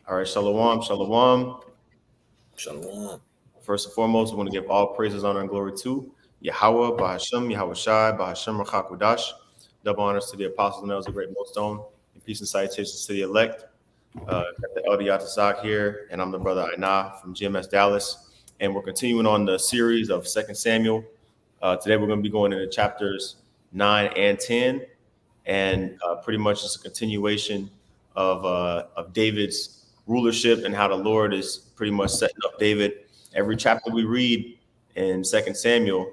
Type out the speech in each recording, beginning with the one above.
All right, shalom, shalom. Shalom. First and foremost, we want to give all praises, honor, and glory to Yahweh, Bahashem, Yahweh Shai, Bahashem, Rachakudash. Double honors to the apostles and elders of Great Millstone, and peace and salutations to the elect. Got the Elder Yatazak here, and I'm the brother Aina from GMS Dallas. And we're continuing on the series of 2 Samuel. Today we're going to be going into chapters 9 and 10, and pretty much it's a continuation of David's rulership and how the Lord is pretty much setting up David. Every chapter we read in 2 Samuel,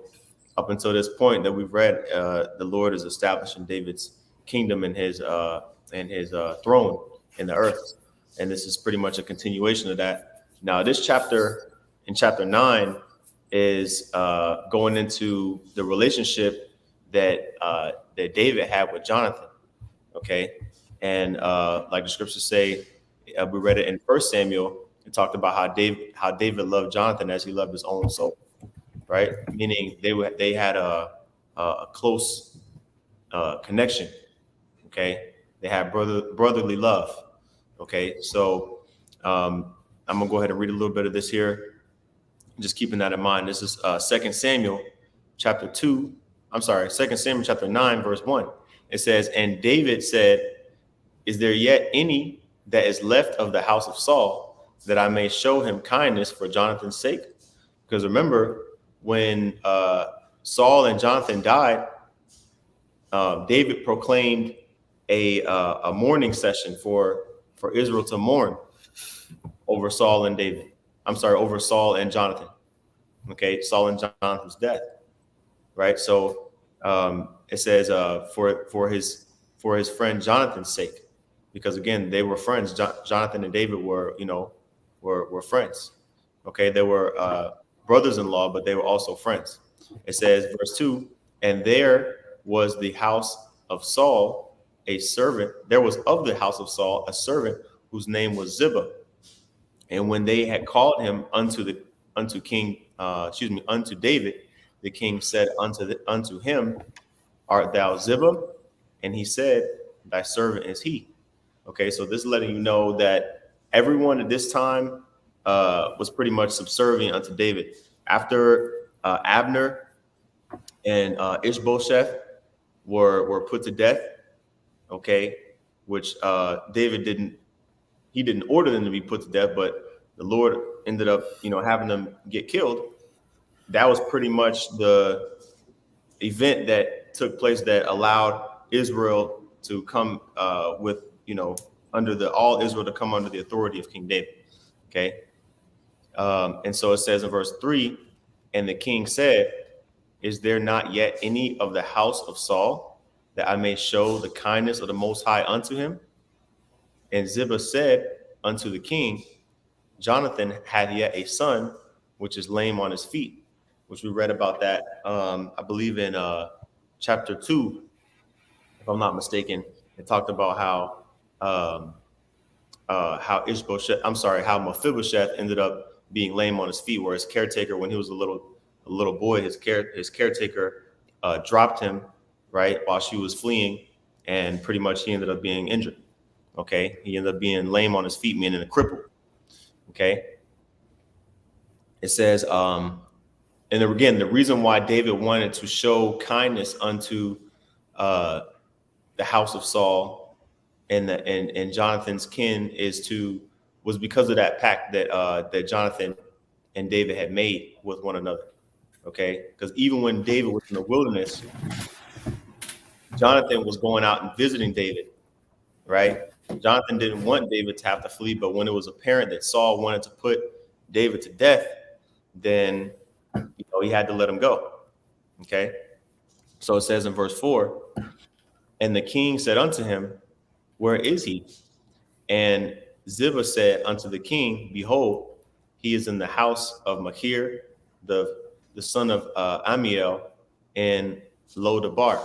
up until this point that we've read, the Lord is establishing David's kingdom and his throne in the earth, and this is pretty much a continuation of that. Now, this chapter, in chapter 9, is going into the relationship that David had with Jonathan. Okay, and like the scriptures say, we read it in 1 Samuel. It talked about how David loved Jonathan as he loved his own soul, right? Meaning they had a close connection. Okay, they had brotherly love. Okay, so I'm gonna go ahead and read a little bit of this here, just keeping that in mind. This is 2 Samuel chapter 2. I'm sorry, 2 Samuel chapter 9, verse 1. It says, "And David said, is there yet any that is left of the house of Saul, that I may show him kindness for Jonathan's sake?" Because remember, when Saul and Jonathan died, David proclaimed a mourning session for Israel to mourn over Saul and David. I'm sorry, over Saul and Jonathan. Okay, Saul and Jonathan's death, right? So it says for his friend Jonathan's sake, because again they were friends. Jonathan and David were friends. Okay, they were brothers-in-law, but they were also friends. It says, verse 2, "And there was the house of Saul a servant. There was of the house of Saul a servant whose name was Ziba. And when they had called him unto David, the king said unto him, Art thou Ziba? And he said, Thy servant is he." Okay, so this is letting you know that everyone at this time was pretty much subservient unto David. After Abner and Ishbosheth were put to death, okay, which David didn't order them to be put to death, but the Lord ended up, having them get killed. That was pretty much the event that took place that allowed Israel to come all Israel to come under the authority of King David. Okay. And so it says in verse 3, "And the king said, Is there not yet any of the house of Saul, that I may show the kindness of the Most High unto him? And Ziba said unto the king, Jonathan hath yet a son, which is lame on his feet," which we read about that, I believe in chapter 2, if I'm not mistaken. It talked about how Mephibosheth ended up being lame on his feet, where his caretaker, when he was a little boy, his caretaker dropped him, right, while she was fleeing, and pretty much he ended up being injured. Okay, he ended up being lame on his feet, meaning a cripple. Okay, it says, and again, the reason why David wanted to show kindness unto the house of Saul and Jonathan's kin was because of that pact that Jonathan and David had made with one another. Okay, because even when David was in the wilderness, Jonathan was going out and visiting David, right? Jonathan didn't want David to have to flee, but when it was apparent that Saul wanted to put David to death, then he had to let him go. Okay, so it says in verse 4, "And the king said unto him, Where is he? And Ziba said unto the king, Behold, he is in the house of Machir, the son of Amiel, in Lodabar."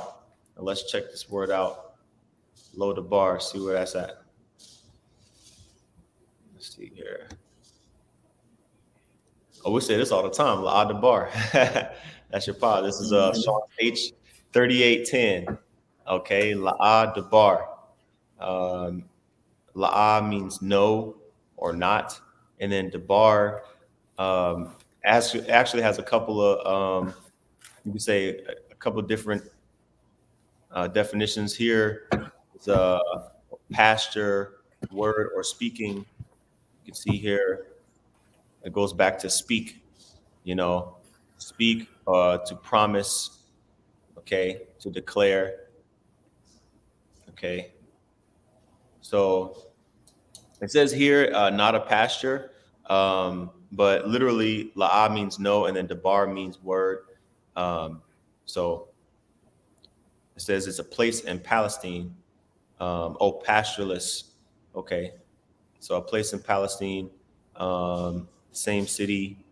Now let's check this word out. Lodabar, see where that's at. Let's see here. Oh, we say this all the time, Lodabar. That's your pod. This is Sean H 3810. Okay, Lodabar. La'a means no, or not. And then Debar actually has a couple of, you could say, a couple of different definitions here. It's pasture, word, or speaking. You can see here it goes back to speak, speak, to promise, okay, to declare, okay. So it says here, not a pasture, but literally la'ah means no, and then debar means word. So it says it's a place in Palestine. Pastureless. Okay, so a place in Palestine, same city.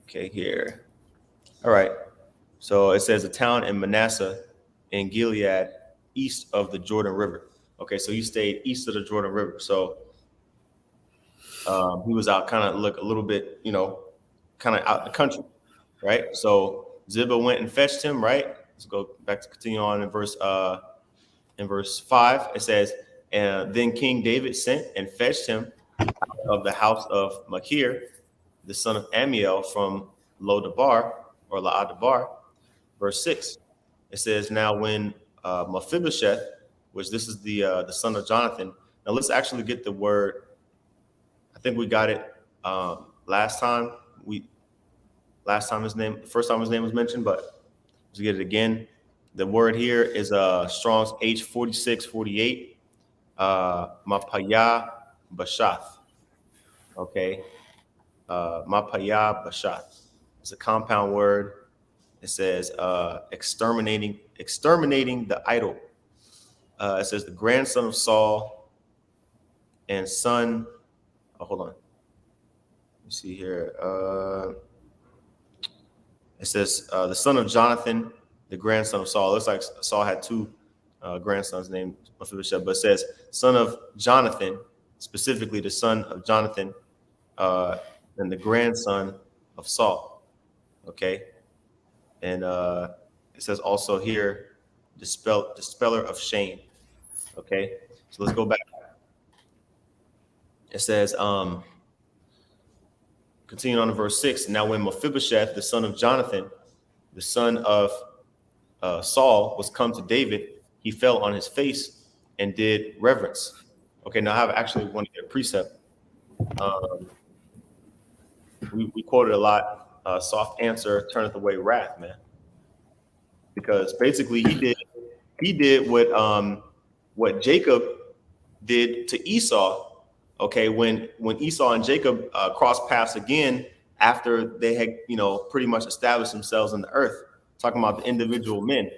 Okay, here. All right. So it says a town in Manasseh in Gilead, east of the Jordan River. Okay, so he stayed east of the Jordan River. So he was out kind of look a little bit, kind of out in the country, right? So Ziba went and fetched him, right? Let's go back to continue on in verse 5. It says, and then King David sent and fetched him out of the house of Machir, the son of Amiel from Lodabar or Laadabar. Verse 6. It says, now when Mephibosheth, which this is the son of Jonathan. Now let's actually get the word. I think we got it last time. First time his name was mentioned, but let's get it again. The word here is Strong's H4648, Mapaya Bashath. Okay, Mapaya Bashath. It's a compound word. It says exterminating the idol. It says the grandson of Saul and son. Oh, hold on. Let me see here. It says the son of Jonathan, the grandson of Saul. It looks like Saul had two grandsons named Mephibosheth, but it says son of Jonathan, specifically the son of Jonathan, and the grandson of Saul. Okay, and it says also here, dispeller of shame. Okay, so let's go back. It says, continuing on to verse 6. Now, when Mephibosheth, the son of Jonathan, the son of Saul, was come to David, he fell on his face and did reverence. Okay, now I have actually one of their precept. We quoted a lot. Soft answer turneth away wrath, man. Because basically he did what Jacob did to Esau. Okay, when Esau and Jacob crossed paths again after they had pretty much established themselves in the earth, talking about the individual men.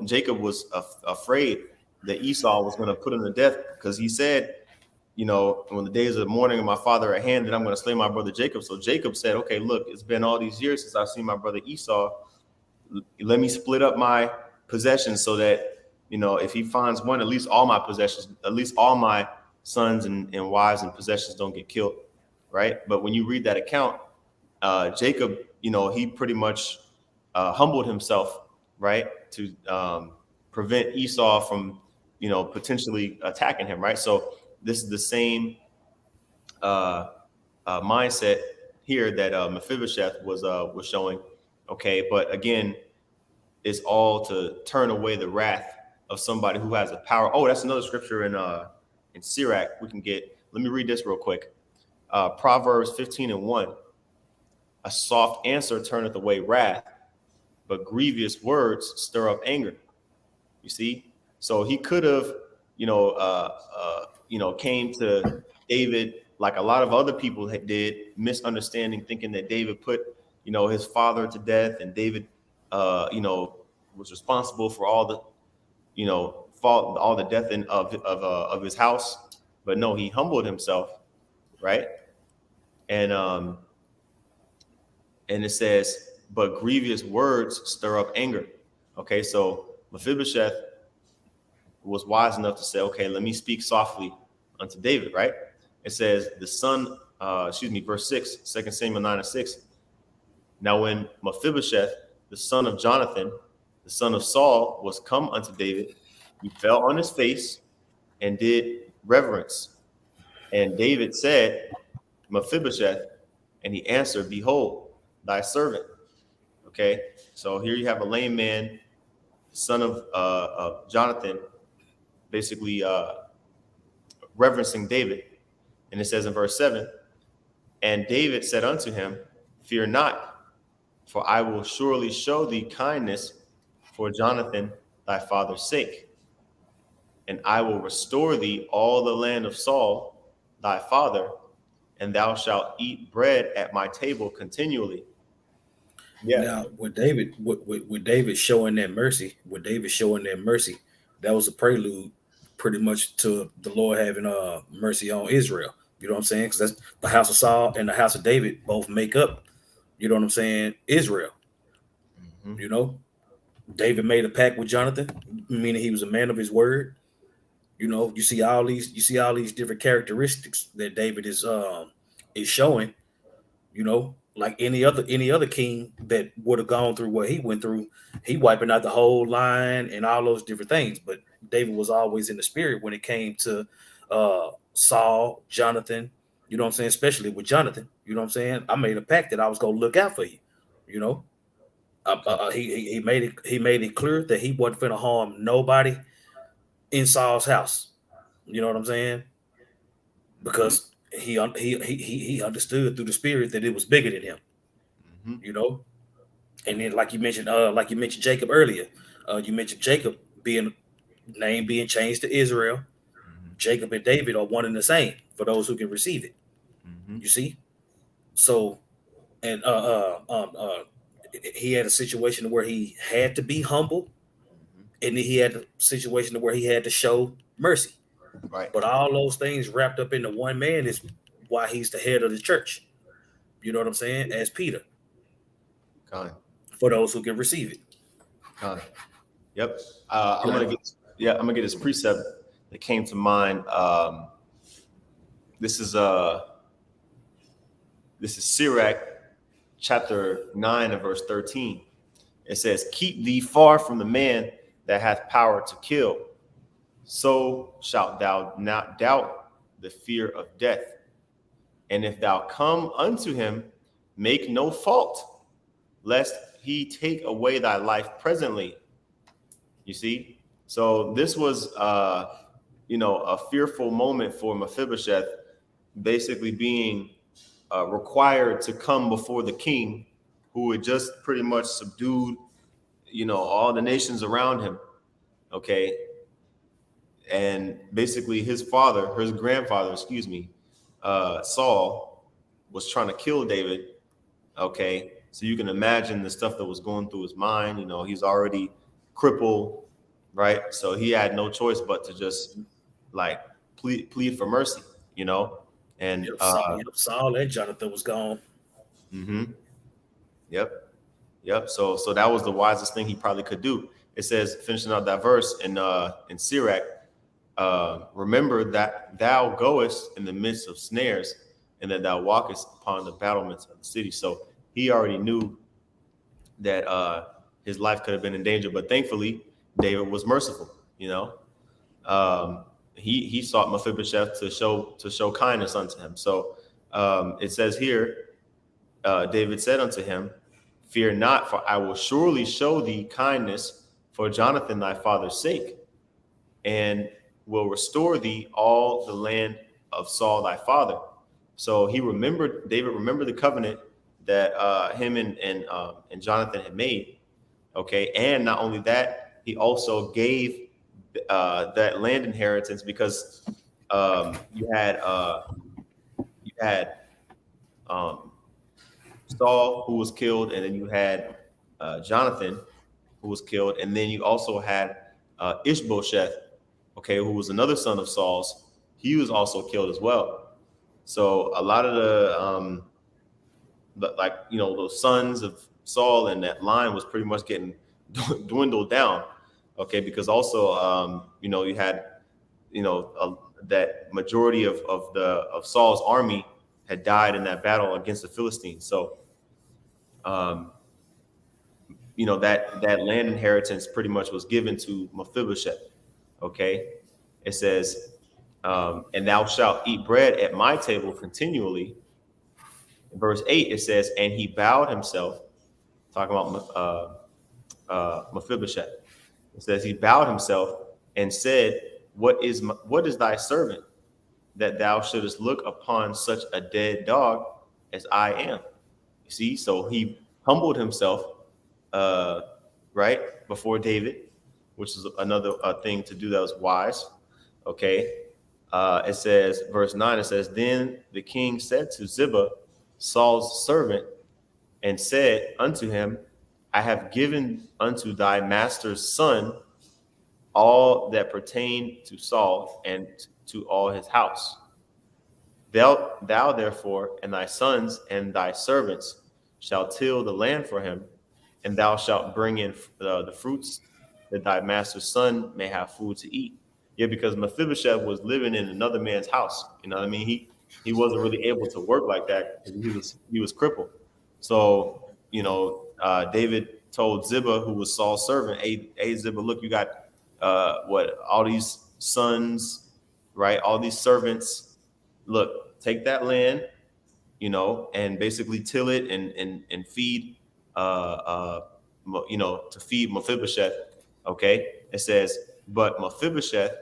Jacob was afraid that Esau was going to put him to death because he said, when the days of mourning of my father are at hand, that I'm going to slay my brother Jacob. So Jacob said, okay, look, it's been all these years since I've seen my brother Esau. Let me split up my possessions so that, if he finds one, at least all my possessions, at least all my sons and wives and possessions don't get killed, right? But when you read that account, Jacob, he pretty much humbled himself, right, to prevent Esau from, potentially attacking him, right? So this is the same mindset here that Mephibosheth was showing, okay? But again, it's all to turn away the wrath of somebody who has the power. Oh, that's another scripture in Sirach we can get. Let me read this real quick. Proverbs 15:1. A soft answer turneth away wrath, but grievous words stir up anger. You see? So he could have, came to David like a lot of other people did, misunderstanding, thinking that David put, his father to death, and David, was responsible for all the, fault, all the death of his house. But no, he humbled himself, right? And it says, but grievous words stir up anger. Okay, so Mephibosheth was wise enough to say, okay, let me speak softly unto David, right? It says the son, verse 6, 2 Samuel 9:6. Now when Mephibosheth, the son of Jonathan, the son of Saul, was come unto David, he fell on his face and did reverence. And David said, Mephibosheth, and he answered, Behold, thy servant. Okay, so here you have a lame man, son of Jonathan, basically reverencing David. And it says in verse 7, and David said unto him, Fear not, for I will surely show thee kindness for Jonathan thy father's sake. And I will restore thee all the land of Saul thy father, and thou shalt eat bread at my table continually. Yeah. Now, with David showing that mercy, that was a prelude, pretty much to the Lord having mercy on Israel. You know what I'm saying? Because that's the house of Saul and the house of David both make up. You know what I'm saying? Israel. Mhm. You know, David made a pact with Jonathan, meaning he was a man of his word. You know, you see all these different characteristics that David is showing. You know, like any other king that would have gone through what he went through, he wiping out the whole line and all those different things. But David was always in the spirit when it came to Saul, Jonathan. You know what I'm saying? Especially with Jonathan. You know what I'm saying? I made a pact that I was gonna look out for you. You know, he made it clear that he wasn't finna harm nobody in Saul's house. You know what I'm saying? Mhm. Because he understood through the spirit that it was bigger than him. Mhm. You know, and then like you mentioned Jacob earlier. You mentioned Jacob being name being changed to Israel. Mhm. Jacob and David are one and the same for those who can receive it. Mhm. You see, so and he had a situation where he had to be humble, Mhm. and then he had a situation where he had to show mercy. Right. But all those things wrapped up into one man is why he's the head of the church. You know what I'm saying? As Peter, Con. for those who can receive it. Con. Yep. I'm Like, gonna get. Yeah, I'm gonna get this precept that came to mind. This is uh, this is Sirach chapter 9 and verse 13. It says, "Keep thee far from the man that hath power to kill. So shalt thou not doubt the fear of death. And if thou come unto him, make no fault, lest he take away thy life presently." You see? So this was a fearful moment for Mephibosheth, basically being required to come before the king who had just pretty much subdued, all the nations around him. Okay. And basically his grandfather, excuse me, Saul, was trying to kill David. Okay. So you can imagine the stuff that was going through his mind. He's already crippled, right? So he had no choice but to just like plead for mercy, you know? And Saul and Jonathan was gone. mhm, yep, yep. So that was the wisest thing he probably could do. It says, finishing out that verse in Sirach, remember that thou goest in the midst of snares, and that thou walkest upon the battlements of the city. So he already knew that his life could have been in danger, but thankfully David was merciful. He sought Mephibosheth to show kindness unto him. So it says here, David said unto him, Fear not, for I will surely show thee kindness for Jonathan thy father's sake, and will restore thee all the land of Saul thy father. So David remembered the covenant that him and Jonathan had made. Okay, and not only that, he also gave that land inheritance because you had um, Saul who was killed, and then you had Jonathan who was killed, and then you also had Ishbosheth, okay, who was another son of Saul's. He was also killed as well. So a lot of those sons of Saul and that line was pretty much getting dwindled down, okay, because also you had that majority of Saul's army had died in that battle against the Philistines. So um, that land inheritance pretty much was given to Mephibosheth. Okay, it says And thou shalt eat bread at my table continually. In verse 8, it says, and he bowed himself, talking about Mephibosheth. It says, he bowed himself and said, what is thy servant that thou shouldest look upon such a dead dog as I am? You see, so he humbled himself, uh, right, before David, which is another thing to do that was wise. Okay. It says, verse 9, it says, then the king said to Ziba, Saul's servant, and said unto him, I have given unto thy master's son all that pertain to Saul and to all his house. Thou therefore and thy sons and thy servants shall till the land for him, and thou shalt bring in the fruits that thy master's son may have food to eat. Yeah, because Mephibosheth was living in another man's house. You know what I mean? He wasn't really able to work like that because he was crippled. So David told Ziba, who was Saul's servant, hey Ziba, look, you got all these sons, right? All these servants. Look, take that land, and basically till it and feed, to feed Mephibosheth. Okay, it says, but Mephibosheth,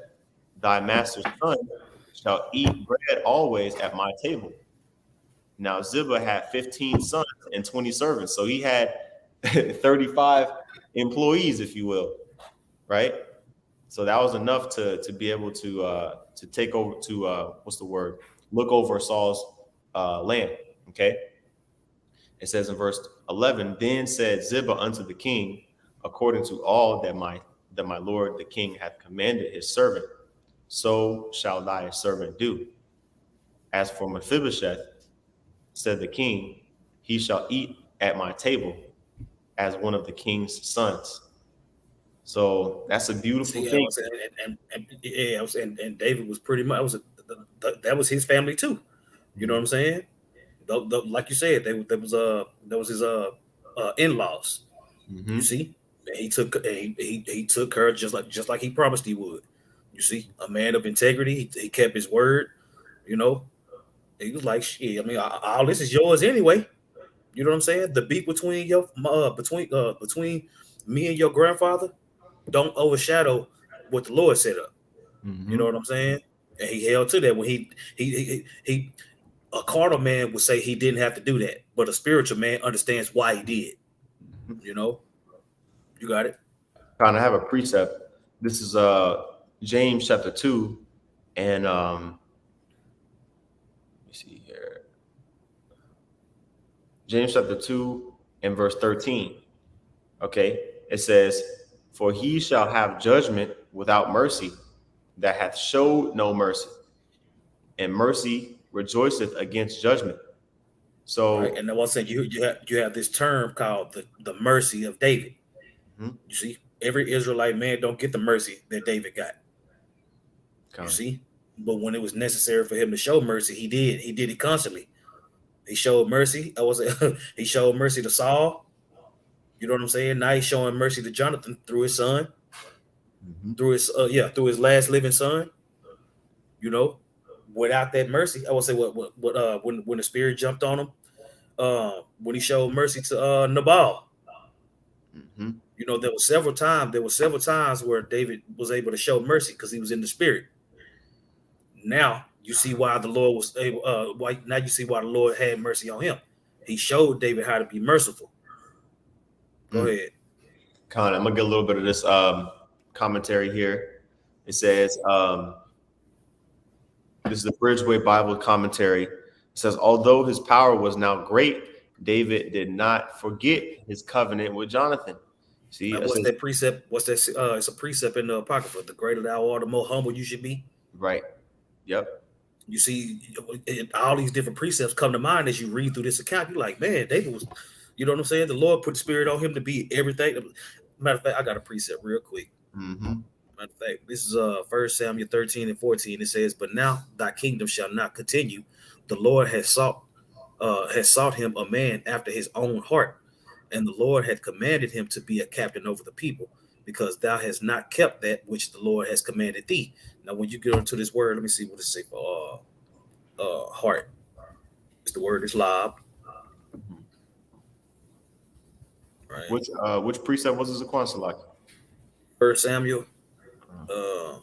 thy master's son, shall eat bread always at my table. Now Ziba had 15 sons and 20 servants, so he had 35 employees, if you will, right? So that was enough to be able to take over to look over Saul's land. Okay, it says in verse 11, then said Ziba unto the king, according to all that my lord the king hath commanded his servant, so shall thy servant do. As for Mephibosheth, said the king, he shall eat at my table as one of the king's sons. So that's a beautiful See, thing. And David was pretty much that was his family too. You know what I'm saying? Like you said, that was his in-laws. Mm-hmm. You see, he took her just like he promised he would. You see, a man of integrity. He kept his word. You know, he was like, shit. I mean, all this is yours anyway. You know what I'm saying? The beef between between me and your grandfather don't overshadow what the Lord set up. Mm-hmm. You know what I'm saying? And he held to that when he a carnal man would say he didn't have to do that, but a spiritual man understands why he did. You know, you got it. Kind of have a precept. This is James chapter 2, and let me see here. James chapter 2 and verse 13. Okay, it says, for he shall have judgment without mercy that hath showed no mercy, and mercy rejoiceth against judgment. So, Right. And I was saying you have this term called the mercy of David. Mhm. You see, every Israelite man don't get the mercy that David got. You see, but when it was necessary for him to show mercy, he did. He did it constantly. He showed mercy. He showed mercy to Saul. You know what I'm saying? Now he's showing mercy to Jonathan through his son, through his last living son. You know, without that mercy, I would say when the spirit jumped on him, when he showed mercy to Nabal. Mm-hmm. You know, there were several times where David was able to show mercy because he was in the spirit. Now you see why the Lord was able. Now you see why the Lord had mercy on him. He showed David how to be merciful. Go ahead. Con, I'm gonna get a little bit of this commentary here. It says, this is the Bridgeway Bible commentary. It says, although his power was now great, David did not forget his covenant with Jonathan. See, What's that precept? What's that? It's a precept in the Apocrypha. The greater thou art, the more humble you should be. Right. Yep. You see, all these different precepts come to mind as you read through this account. You're like, man, David was, you know what I'm saying? The Lord put the spirit on him to be everything. Matter of fact, I got a precept real quick. Mm-hmm. Matter of fact, this is 1 Samuel 13 and 14. It says, but now thy kingdom shall not continue. The Lord has sought him a man after his own heart, and the Lord had commanded him to be a captain over the people, because thou hast not kept that which the Lord has commanded thee. Now, when you get into this word, let me see what it say for heart. It's the word is lob, right? Which precept was this, Zaquan Salaki? First Samuel. Uh,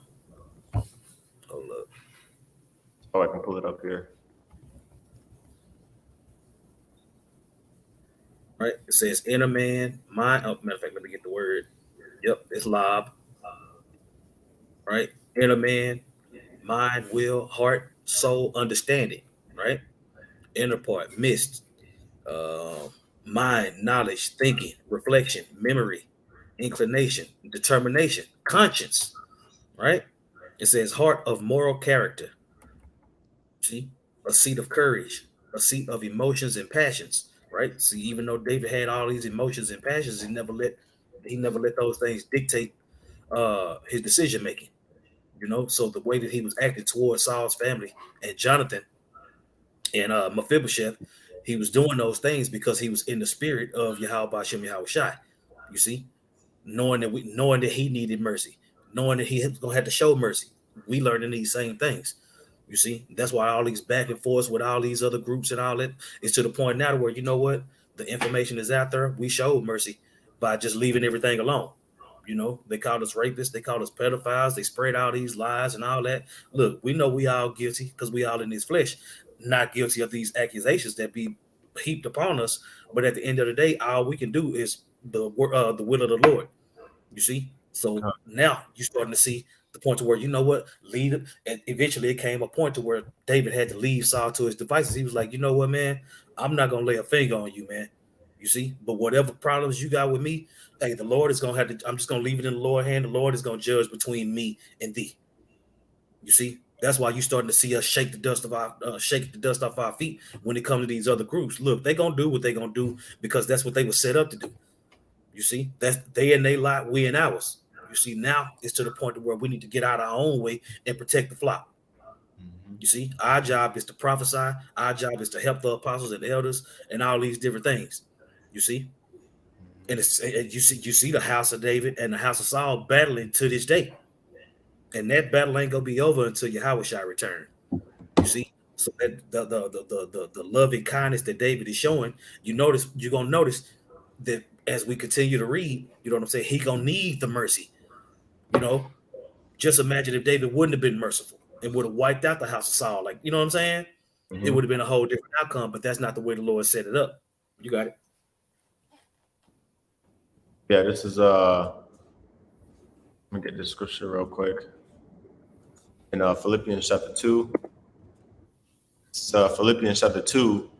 hold up. Oh, I can pull it up here. Right? It says, in a man, mind. Oh, matter of fact, let me get the word. Yep, it's lob. Right? In a man, mind, will, heart, soul, understanding. Right? Inner part, mist, uh, mind, knowledge, thinking, reflection, memory, inclination, determination, conscience. Right? It says heart of moral character. See, a seat of courage, a seat of emotions and passions. Right. See, even though David had all these emotions and passions, he never let those things dictate his decision making. So the way that he was acting towards Saul's family and Jonathan and Mephibosheth, he was doing those things because he was in the spirit of Yahweh Bashem Yahweh Shai. You see, knowing that he needed mercy, knowing that he was gonna have to show mercy. We learning these same things. You see, that's why all these back and forths with all these other groups and all that is to the point now where, you know what, the information is out there. We showed mercy by just leaving everything alone. They called us rapists, they called us pedophiles, they spread all these lies and all that. Look, we know we all guilty because we all in this flesh, not guilty of these accusations that be heaped upon us. But at the end of the day, all we can do is the will of the Lord. You see, so now you're starting to see the point to where, you know what, lead him. And eventually it came a point to where David had to leave Saul to his devices. He was like, you know what, man, I'm not gonna lay a finger on you, man. You see, but whatever problems you got with me, hey, the Lord is gonna have to. I'm just gonna leave it in the Lord's hand. The Lord is gonna judge between me and thee. You see, that's why you starting to see us shake the dust off our feet when it comes to these other groups. Look, they gonna do what they gonna do because that's what they were set up to do. You see, that's they in their lot, we in ours. You see, now it's to the point where we need to get out our own way and protect the flock. You see, our job is to prophesy. Our job is to help the apostles and elders and all these different things. You see, and you see the house of David and the house of Saul battling to this day, and that battle ain't gonna be over until Yahweh shall return. You see, so that the love and kindness that David is showing, you're gonna notice that as we continue to read, you know what I'm saying, he gonna need the mercy. Just imagine if David wouldn't have been merciful and would have wiped out the house of Saul. Like, you know what I'm saying? It would have been a whole different outcome, but that's not the way the Lord set it up. You got it. Yeah, this is let me get this scripture real quick. In Philippians chapter 2. It's Philippians chapter 2,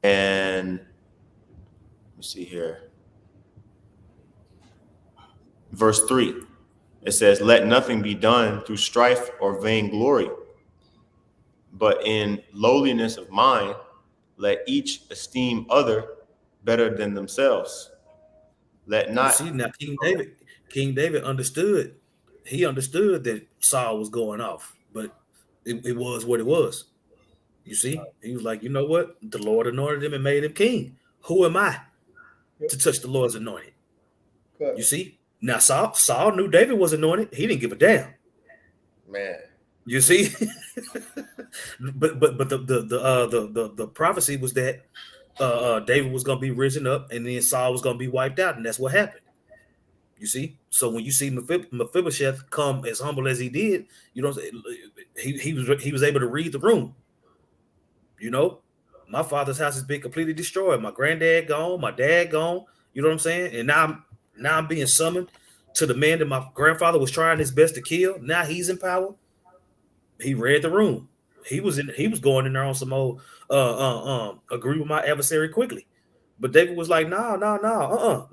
and let me see here. Verse 3. It says, let nothing be done through strife or vainglory, but in lowliness of mind, let each esteem other better than themselves. Let not. You see, now King David understood. He understood that Saul was going off, but it was what it was. You see, he was like, you know what? The Lord anointed him and made him king. Who am I to touch the Lord's anointed? You see, now Saul knew David was anointed. He didn't give a damn. Man. You see, but the prophecy was that David was going to be risen up, and then Saul was going to be wiped out, and that's what happened. You see, so when you see Mephibosheth come as humble as he did, he was able to read the room. My father's house has been completely destroyed. My granddad gone, my dad gone. You know what I'm saying? And now I'm being summoned to the man that my grandfather was trying his best to kill. Now he's in power. He read the room. He was going in there on some old agree with my adversary quickly. But David was like, no.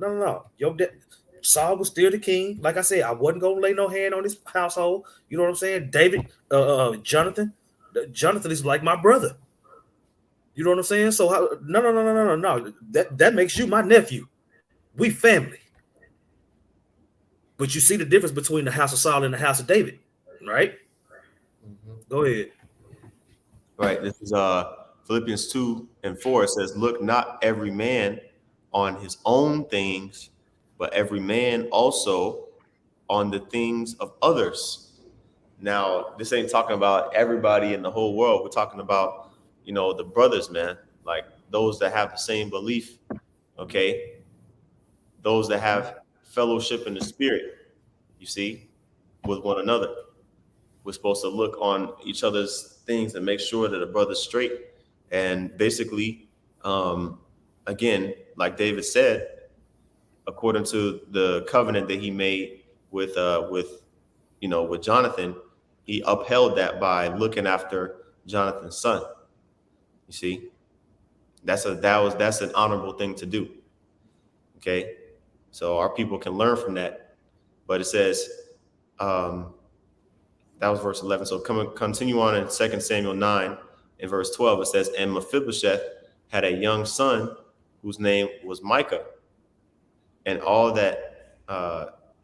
Saul was still the king. Like I said, I wasn't gonna lay no hand on his household. You know what I'm saying? David, Jonathan is like my brother. You know what I'm saying? So no. That makes you my nephew. We family. But you see the difference between the house of Saul and the house of David, right? Go ahead. Right. This is Philippians 2 and 4. It says, look not every man on his own things, but every man also on the things of others. Now, this ain't talking about everybody in the whole world. We're talking about, the brothers, man, like those that have the same belief, okay? Those that have fellowship in the spirit, you see, with one another. We're supposed to look on each other's things and make sure that the brother's straight. And basically, again, like David said, according to the covenant that he made with Jonathan, he upheld that by looking after Jonathan's son. You see, that's an honorable thing to do. Okay, so our people can learn from that. But it says, that was verse 11. So continue on in 2 Samuel 9 in verse 12. It says, and Mephibosheth had a young son whose name was Micah, and all that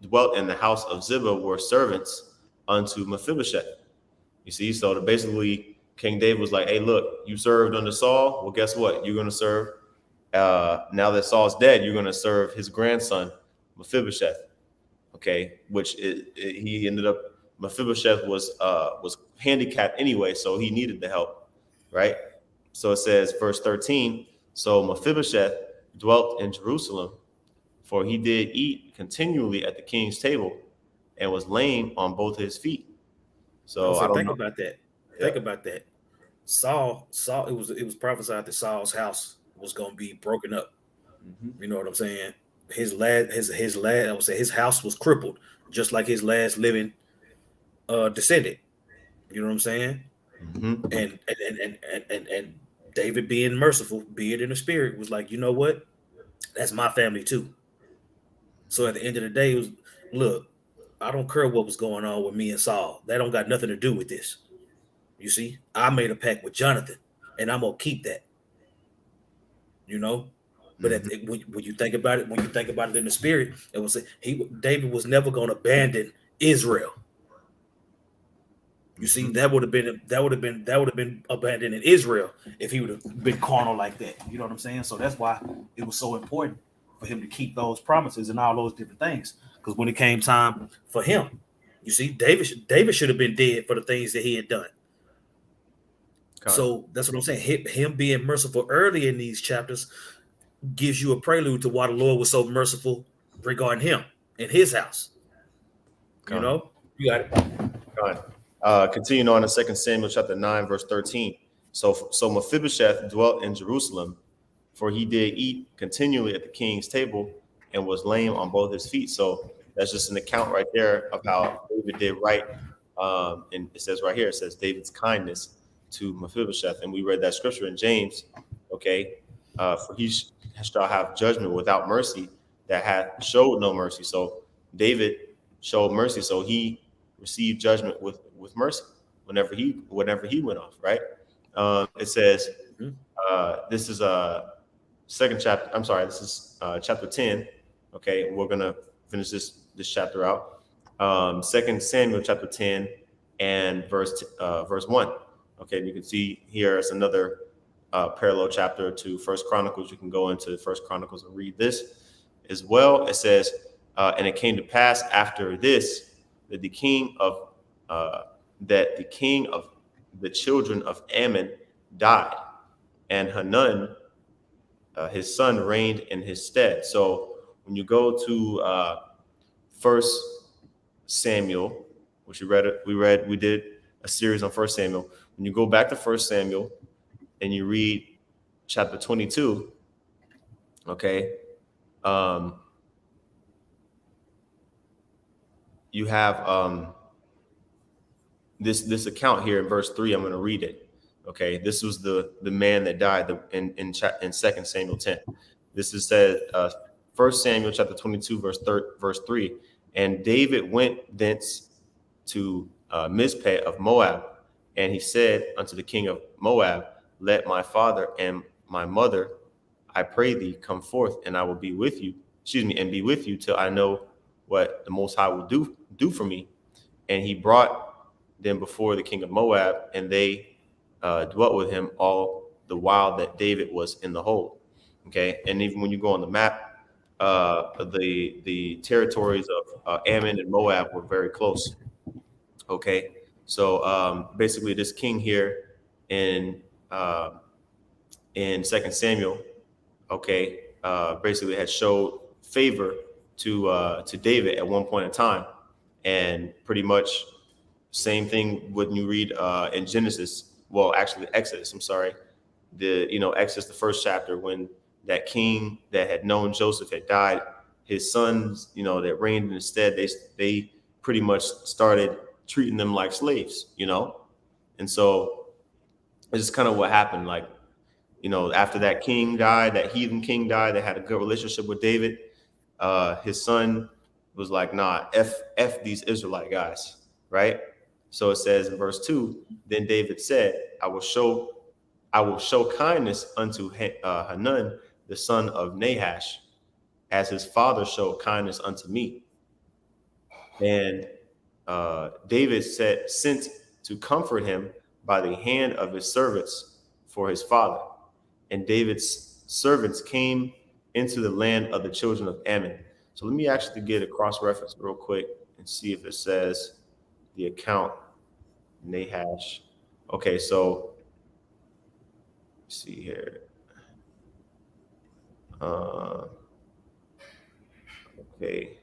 dwelt in the house of Ziba were servants unto Mephibosheth. You see, so basically King David was like, hey, look, you served under Saul. Well, guess what? You're going to serve. Now that Saul's dead, you're going to serve his grandson, Mephibosheth. Okay, which he ended up, Mephibosheth was handicapped anyway, so he needed the help, right? So it says, verse 13, so Mephibosheth dwelt in Jerusalem, for he did eat continually at the king's table and was lame on both his feet. So I don't think know. about that. Yeah. Think about that. Saul, it was prophesied that Saul's house was going to be broken up. Mm-hmm. You know what I'm saying? His I would say his house was crippled, just like his last living descendant. You know what I'm saying? Mm-hmm. And David, being merciful, be it in the spirit, was like, you know what? That's my family too. So at the end of the day, it was, look, I don't care what was going on with me and Saul. That don't got nothing to do with this. You see, I made a pact with Jonathan, and I'm gonna keep that. But when you think about it, in the spirit, it was David was never going to abandon Israel. You see, that would have been abandoning Israel if he would have been carnal like that. You know what I'm saying? So that's why it was so important for him to keep those promises and all those different things. Because when it came time for him, you see, David should have been dead for the things that he had done. So that's what I'm saying. Him being merciful early in these chapters gives you a prelude to why the Lord was so merciful regarding him and his house. You got it. Continuing on in 2 Samuel chapter 9, verse 13. So Mephibosheth dwelt in Jerusalem, for he did eat continually at the king's table and was lame on both his feet. So that's just an account right there of how David did right. And it says right here, it says David's kindness to Mephibosheth. And we read that scripture in James, okay? For he shall have judgment without mercy that hath showed no mercy. So David showed mercy, so he received judgment with mercy whenever he went off, right? It says, this is second chapter. I'm sorry, this is chapter 10. Okay, we're gonna finish this chapter out. 2 Samuel chapter 10 and verse 1. Okay, you can see here it's another parallel chapter to First Chronicles. You can go into First Chronicles and read this as well. It says, and it came to pass after this that the king of the children of Ammon died, and Hanun, his son, reigned in his stead. So when you go to First Samuel, which we did a series on First Samuel. When you go back to First Samuel and you read chapter 22, okay, you have this account here in verse 3. I'm going to read it. Okay, this was the man that died in 2 Samuel 10. This is said 1 Samuel chapter 22 verse 3. And David went thence to Mizpeh of Moab, and he said unto the king of Moab, let my father and my mother, I pray thee, come forth, and I will be with you. And be with you till I know what the Most High will do for me. And he brought them before the king of Moab, and they dwelt with him all the while that David was in the hold. Okay, and even when you go on the map, the territories of Ammon and Moab were very close. Okay, so basically, this king here in uh, in Second Samuel, okay, basically had showed favor to David at one point in time, and pretty much same thing when you read in Genesis. Well, actually Exodus. I'm sorry. Exodus, the first chapter, when that king that had known Joseph had died, his sons, that reigned in his stead, they pretty much started treating them like slaves. And so it's just kind of what happened. Like, after that king died, that heathen king died, that had a good relationship with David. His son was like, "Nah, f these Israelite guys," right? So it says in verse 2, then David said, I will show kindness unto Hanun, the son of Nahash, as his father showed kindness unto me. And David sent to comfort him by the hand of his servants for his father. And David's servants came into the land of the children of Ammon. So let me actually get a cross reference real quick and see if it says the account Nahash. Okay, so let's see here. Okay,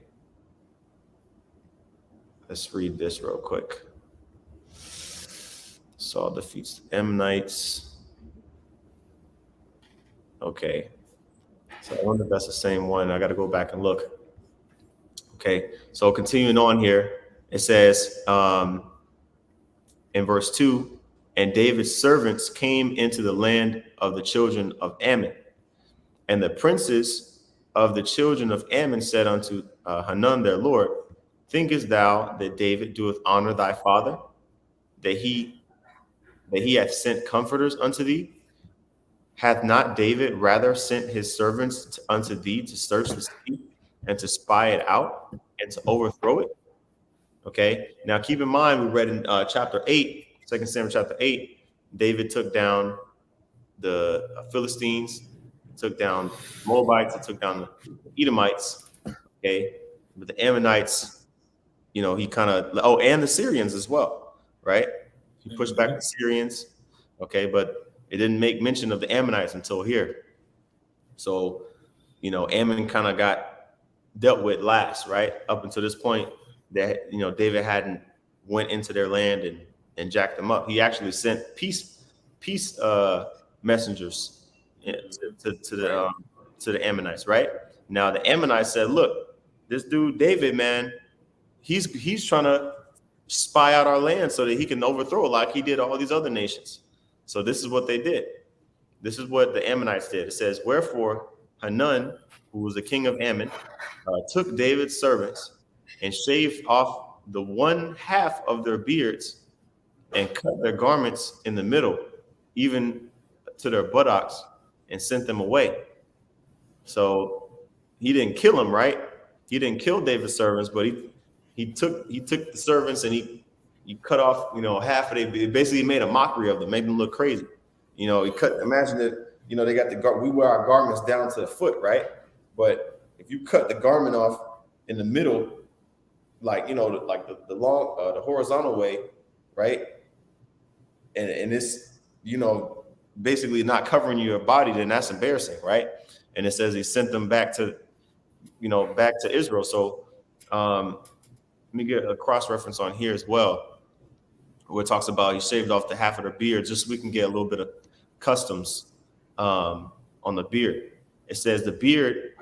let's read this real quick. Saul defeats the Ammonites. Okay, so I wonder if that's the same one. I got to go back and look. Okay, so continuing on here, it says in verse 2, and David's servants came into the land of the children of Ammon. And the princes of the children of Ammon said unto Hanun their lord, thinkest thou that David doeth honor thy father, that he hath sent comforters unto thee? Hath not David rather sent his servants unto thee to search the city and to spy it out and to overthrow it? Okay, now keep in mind, we read in chapter 8, 2 Samuel chapter 8, David took down the Philistines, took down Moabites, it took down the Edomites, okay? But the Ammonites, he kind of, and the Syrians as well, right? He pushed back the Syrians, okay? But it didn't make mention of the Ammonites until here. So, Ammon kind of got dealt with last, right? Up until this point, that, David hadn't went into their land and jacked them up. He actually sent peace messengers to the Ammonites, right? Now the Ammonites said, "Look, this dude David, man, he's trying to spy out our land so that he can overthrow like he did all these other nations." So this is what they did. This is what the Ammonites did. It says, "Wherefore Hanun, who was the king of Ammon, took David's servants and shaved off the one half of their beards and cut their garments in the middle, even to their buttocks, and sent them away." So he didn't kill them, right? He didn't kill David's servants, but he took the servants and he cut off, half of it. Basically made a mockery of them, made them look crazy. He cut. Imagine that, they got we wear our garments down to the foot, right? But if you cut the garment off in the middle, like like the long, the horizontal way, right? And it's basically not covering your body, then that's embarrassing, right? And it says he sent them back to Israel. So let me get a cross reference on here as well, where it talks about he shaved off the half of their beard, just so we can get a little bit of customs on the beard. It says the beard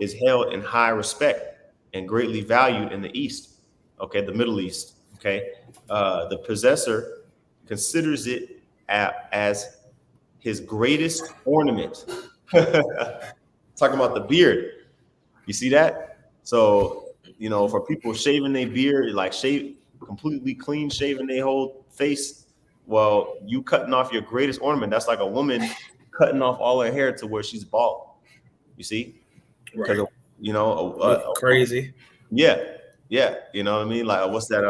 is held in high respect and greatly valued in the East, okay, the Middle East, okay. The possessor considers it as his greatest ornament. Talking about the beard. You see that? So, for people shaving their beard, like completely clean shaving their whole face, well, you cutting off your greatest ornament. That's like a woman cutting off all her hair to where she's bald. You see? Right. Crazy. Yeah. You know what I mean? Like, what's that?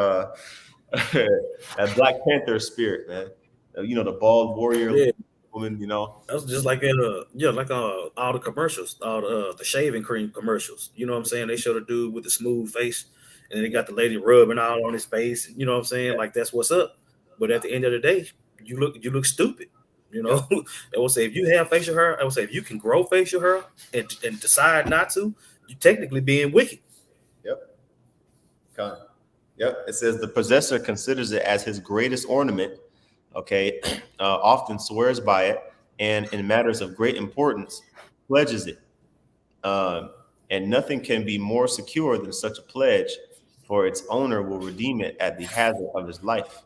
That Black Panther spirit, man. The bald warrior, yeah. woman, you know. That's just like all the commercials, all the shaving cream commercials. You know what I'm saying? They show the dude with the smooth face, and then they Yeah, got the lady rubbing all on his face. You know what I'm saying? Like that's what's up. But at the end of the day, you look stupid. You yep, know, I will say if you have facial hair, I will say if you can grow facial hair and decide not to, you technically being wicked. yep. Con. Yep. It says the possessor considers it as his greatest ornament. Okay, often swears by it, and in matters of great importance, pledges it. Um, and nothing can be more secure than such a pledge, for its owner will redeem it at the hazard of his life.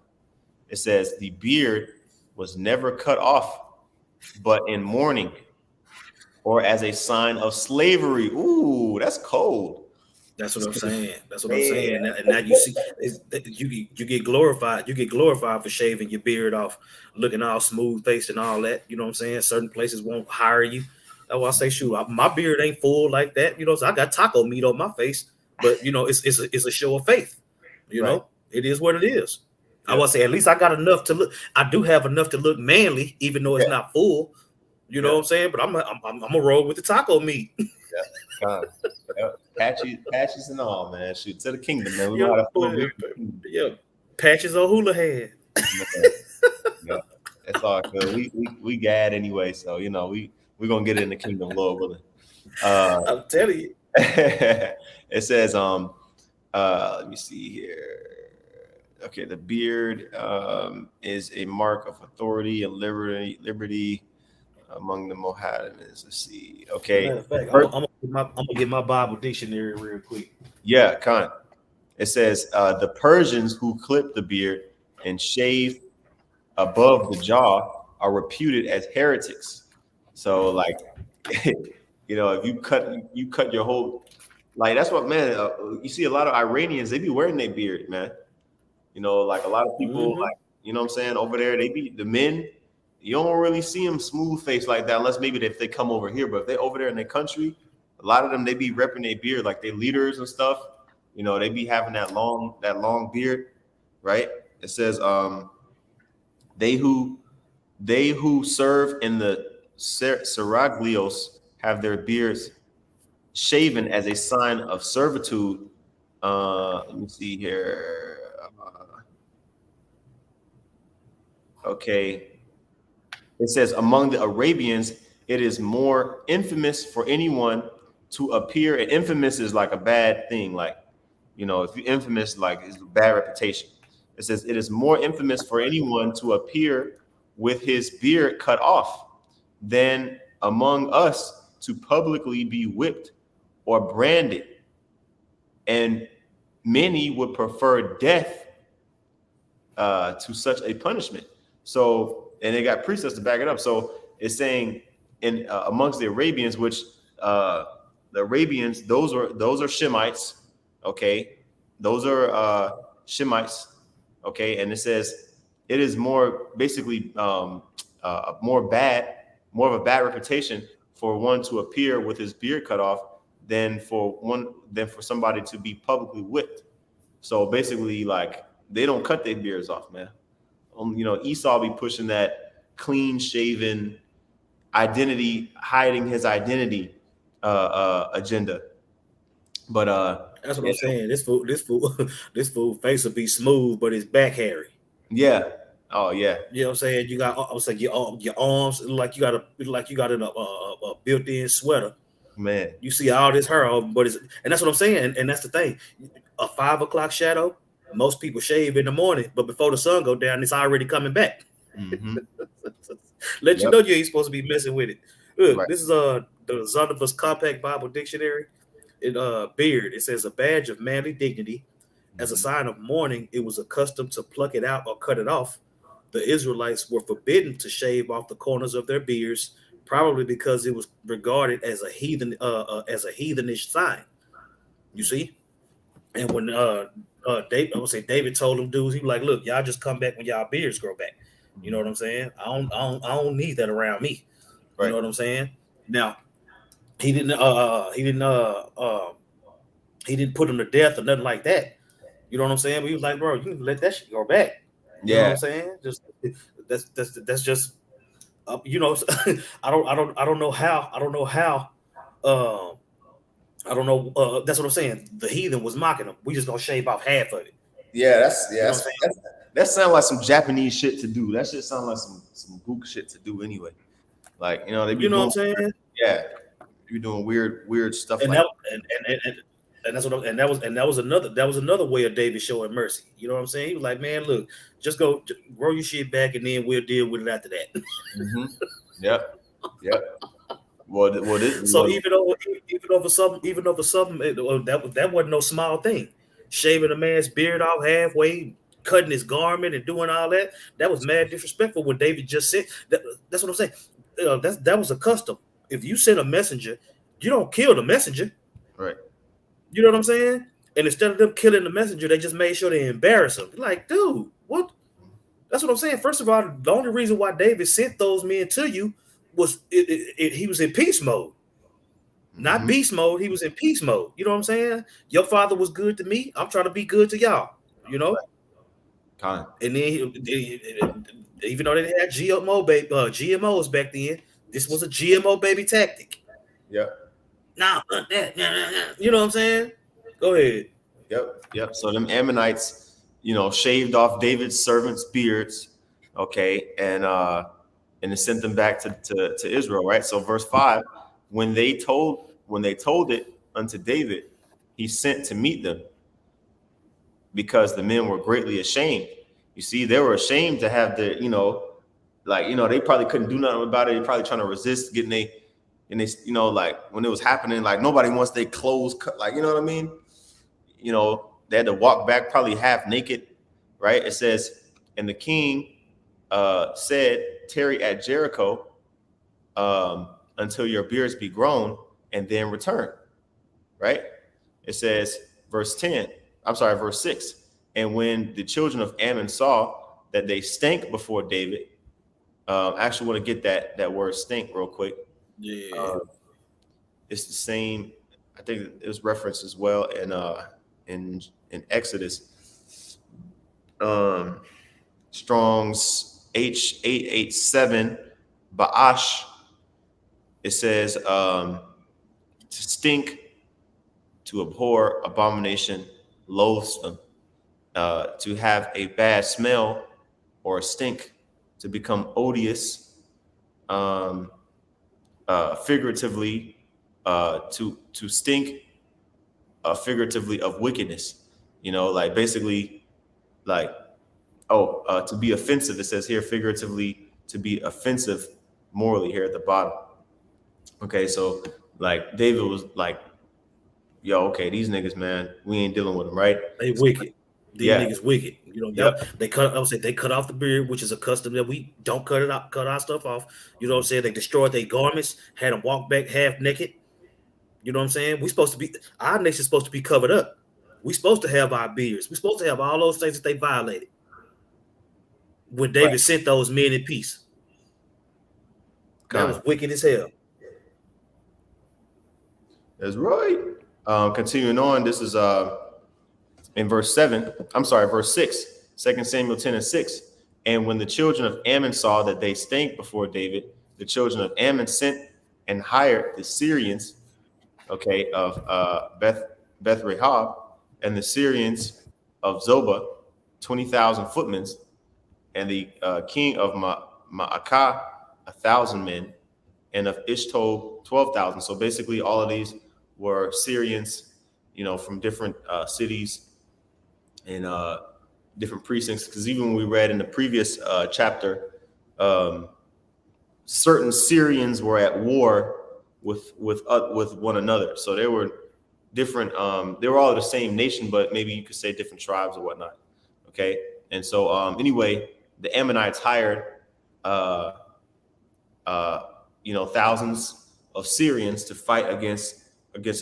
It says the beard was never cut off, but in mourning or as a sign of slavery. Ooh, that's cold. That's what I'm saying. That's what I'm Man, saying. And now you see, you get glorified. You get glorified for shaving your beard off, looking all smooth faced and all that. You know what I'm saying? Certain places won't hire you. That's why I say, shoot, my beard ain't full like that. You know, so I got taco meat on my face, but you know, it's a show of faith. You right. know, it is what it is. I Yep. want to say at least I got enough to look. I do have enough to look manly, even though it's Yeah. not full. You know Yep. what I'm saying? But I'm gonna roll with the taco meat. Yep. Con. Yep. Patches and all, man. Shoot to the kingdom, man. We know Yeah, how to flow good to the kingdom. yeah, patches on hula head. Man. Yeah. It's all good. We gad anyway, so you know we gonna get it in the kingdom, Lord willing. I'm telling you. It says let me see here. Okay, the beard is a mark of authority and liberty among the Mohammedans. Let's see. Okay. Matter of fact, I'm gonna get my Bible dictionary real quick. Yeah, Khan. It says the Persians who clip the beard and shave above the jaw are reputed as heretics. So, like, you know, if you cut your whole, like, that's what, man. You see a lot of Iranians, they be wearing their beard, man. You know, like a lot of people, Mm-hmm. like, you know what I'm saying, over there, they be the men. You don't really see them smooth face like that, unless maybe if they come over here. But if they over there in their country, a lot of them they be repping their beard, like they leaders and stuff. You know, they be having that long beard, right? It says, they who they who serve in the seraglios have their beards shaven as a sign of servitude. Let me see here. Okay. It says, among the Arabians, it is more infamous for anyone to appear. And infamous is like a bad thing. Like, you know, if you're infamous, like it's a bad reputation. It says, it is more infamous for anyone to appear with his beard cut off than among us to publicly be whipped or branded. And many would prefer death to such a punishment. So, and they got precepts to back it up. So it's saying in amongst the Arabians, which the Arabians, those are Shemites, okay, those are Shemites, okay, and it says it is more basically more of a bad reputation for one to appear with his beard cut off than for somebody to be publicly whipped. So basically, like they don't cut their beards off, man. You know, Esau be pushing that clean shaven identity, hiding his identity agenda. But That's what yeah, I'm saying. This fool face will be smooth, but his back hairy. yeah, oh yeah, You know what I'm saying? You got, I was like, your arms like you got in a built-in sweater. man, You see all this hair, but and that's what I'm saying. And that's the thing. A 5 o'clock shadow. Most people shave in the morning, but before the sun go down, it's already coming back. mm-hmm. Let you Yep, know you ain't supposed to be messing with it. Look, right, this is the Zondervan's Compact Bible Dictionary. It beard. It says a badge of manly dignity. As a mm-hmm. sign of mourning, it was accustomed to pluck it out or cut it off. The Israelites were forbidden to shave off the corners of their beards, probably because it was regarded as a heathenish sign. You see, and when David, I would say David told them dudes, he was like, "Look, y'all just come back when y'all beards grow back." You know what I'm saying? I don't need that around me. You know Right, what I'm saying? Now he didn't put him to death or nothing like that. You know what I'm saying? But he was like, bro, you can let that shit go back. You know what yeah, I'm saying? Just that's just You know, I don't know how. I don't know how. Uh, I don't know. That's what I'm saying. The heathen was mocking him. We just gonna shave off half of it. Yeah, You know what I'm saying? that sounds like some Japanese shit to do. That shit sounds like some gook shit to do anyway. Like, you know, they be You know what I'm doing saying? yeah, they be doing weird stuff And like that and that's what and that was another way of David showing mercy. You know what I'm saying? He was like, man, look, just go grow your shit back, and then we'll deal with it after that. hmm Yep, yep. Well, this So well, even over something that wasn't no small thing. Shaving a man's beard off halfway, cutting his garment, and doing all that was mad disrespectful. What David just said, that's what I'm saying. That was a custom. If you send a messenger, you don't kill the messenger. right. You know what I'm saying? And instead of them killing the messenger, they just made sure they embarrass him. Like, dude, what? That's what I'm saying. First of all, the only reason why David sent those men to you was he was in peace mode. Not hmm beast mode. He was in peace mode. You know what I'm saying? Your father was good to me. I'm trying to be good to y'all. You know. Kind. And then even though they didn't have GMOs back then, this was a GMO baby tactic. Yep. Nah, you know what I'm saying? Go ahead. Yep. So them Ammonites, you know, shaved off David's servants' beards, okay, and it sent them back to Israel, right? So verse 5, when they told it unto David, he sent to meet them because the men were greatly ashamed. You see, they were ashamed to have the, you know, like, you know, they probably couldn't do nothing about it. They probably trying to resist getting and they, you know, like when it was happening, like nobody wants their clothes cut, like, you know what I mean? You know, they had to walk back probably half naked, right? It says, and the king said, tarry at Jericho until your beards be grown and then return, right? It says, verse 6. And when the children of Ammon saw that they stank before David, I actually want to get that word stink real quick. Yeah. Uh, it's the same. I think it was referenced as well in Exodus. Um, Strong's H887 Ba'ash. It says to stink, to abhor, abomination, loathsome, to have a bad smell or a stink, to become odious, um, figuratively, to stink, figuratively of wickedness. You know, like basically, like to be offensive. It says here figuratively to be offensive morally here at the bottom. Okay, so like David was like, yo, okay, these niggas, man, we ain't dealing with them, right? They So, wicked. These yeah, niggas wicked. You know, yep, they cut. I would say they cut off the beard, which is a custom that we don't cut it out, cut our stuff off. You know what I'm saying? They destroyed their garments, had them walk back half naked. You know what I'm saying? We supposed to be our nation's supposed to be covered up. We supposed to have our beards. We supposed to have all those things that they violated. When right. David sent those men in peace, that Con. was wicked as hell. That's right. Continuing on, this is in verse 7. I'm sorry, verse 6. 2 Samuel 10 and 6. And when the children of Ammon saw that they stank before David, the children of Ammon sent and hired the Syrians, okay, of Beth Rahab, and the Syrians of Zobah, 20,000 footmen, and the king of Maacah, 1,000 men, and of Ishto, 12,000. So basically, all of these were Syrians, you know, from different cities and different precincts. Because even when we read in the previous chapter, certain Syrians were at war with one another. So they were different. They were all the same nation, but maybe you could say different tribes or whatnot. Okay, and so anyway, the Ammonites hired, uh, thousands of Syrians to fight against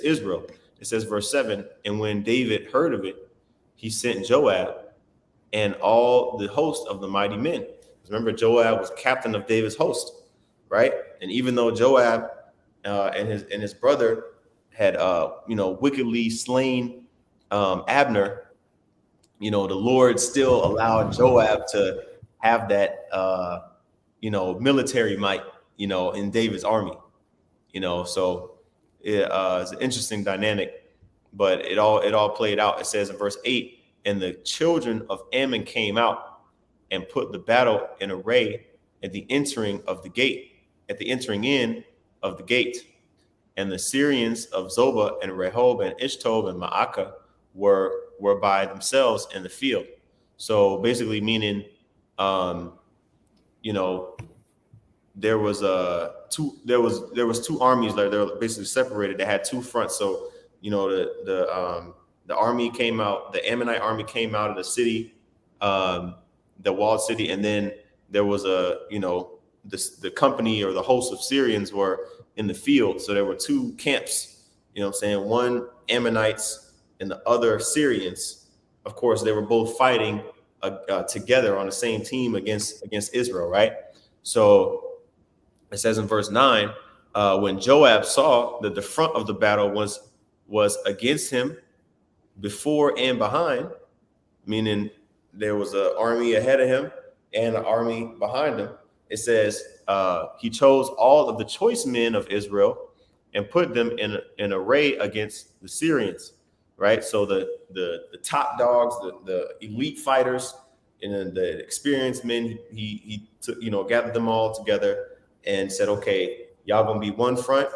Israel. It says verse 7, and when David heard of it, he sent Joab and all the host of the mighty men. Remember, Joab was captain of David's host, right? And even though Joab and his brother had wickedly slain Abner, you know, the Lord still allowed Joab to have that military might, in David's army, so it's an interesting dynamic, but it all played out. It says in verse 8, and the children of Ammon came out and put the battle in array at the entering in of the gate. And the Syrians of Zobah and Rehob and Ishtob and Ma'akah were by themselves in the field. So basically meaning, there was two armies there. They were basically separated. They had two fronts. So the army came out, the Ammonite army came out of the city, the walled city, and then there was the company or the host of Syrians were in the field. So there were two camps, one Ammonites and the other Syrians. Of course, they were both fighting together on the same team against Israel, right? So it says in verse 9, when Joab saw that the front of the battle was against him before and behind, meaning there was an army ahead of him and an army behind him, it says he chose all of the choice men of Israel and put them in array against the Syrians, right? So the top dogs, the elite fighters, and then the experienced men, he took, gathered them all together and said, okay, y'all gonna be one front,